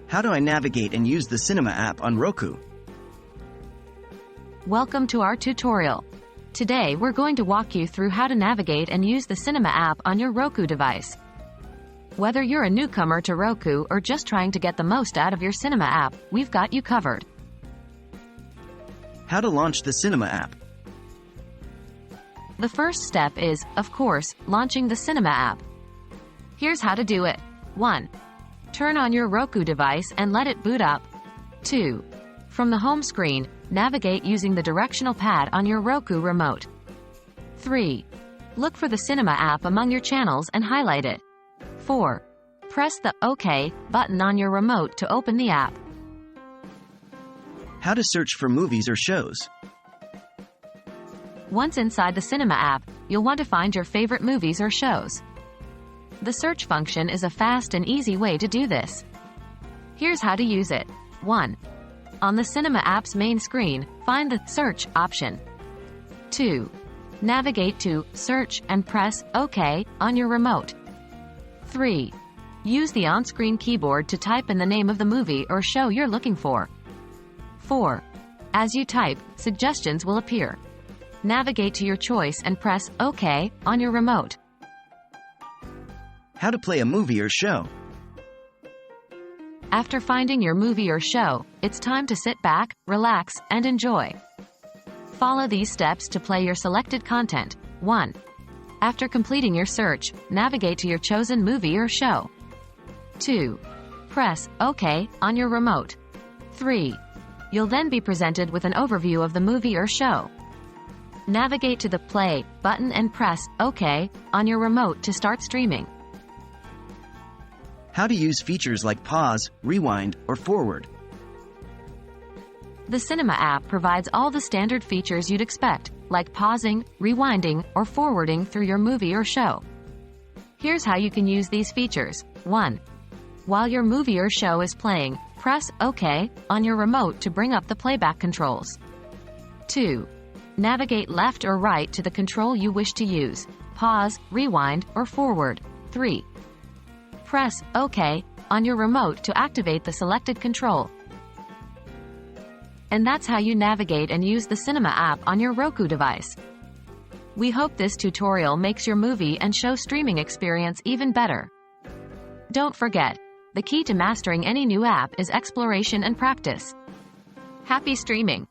How do I navigate and use the Cinema app on Roku? Welcome to our tutorial. Today we're going to walk you through how to navigate and use the Cinema app on your Roku device. Whether you're a newcomer to Roku or just trying to get the most out of your Cinema app, we've got you covered. How to launch the Cinema app? The first step is, of course, launching the Cinema app. Here's how to do it. 1. Turn on your Roku device and let it boot up. 2. From the home screen, navigate using the directional pad on your Roku remote. 3. Look for the Cinema app among your channels and highlight it. 4. Press the OK button on your remote to open the app. How to search for movies or shows? Once inside the Cinema app, you'll want to find your favorite movies or shows. The search function is a fast and easy way to do this. Here's how to use it. 1. On the Cinema app's main screen, find the Search option. 2. Navigate to Search and press OK on your remote. 3. Use the on-screen keyboard to type in the name of the movie or show you're looking for. 4. As you type, suggestions will appear. Navigate to your choice and press OK on your remote. How to play a movie or show? After finding your movie or show, it's time to sit back, relax, and enjoy. Follow these steps to play your selected content. 1. After completing your search, navigate to your chosen movie or show. 2. Press OK on your remote. 3. You'll then be presented with an overview of the movie or show. Navigate to the Play button and press OK on your remote to start streaming. How to use features like pause, rewind, or forward? The Cinema app provides all the standard features you'd expect, like pausing, rewinding, or forwarding through your movie or show. Here's how you can use these features. 1. While your movie or show is playing, press OK on your remote to bring up the playback controls. 2. Navigate left or right to the control you wish to use. Pause, rewind, or forward. 3. Press OK on your remote to activate the selected control. And that's how you navigate and use the Cinema app on your Roku device. We hope this tutorial makes your movie and show streaming experience even better. Don't forget, the key to mastering any new app is exploration and practice. Happy streaming!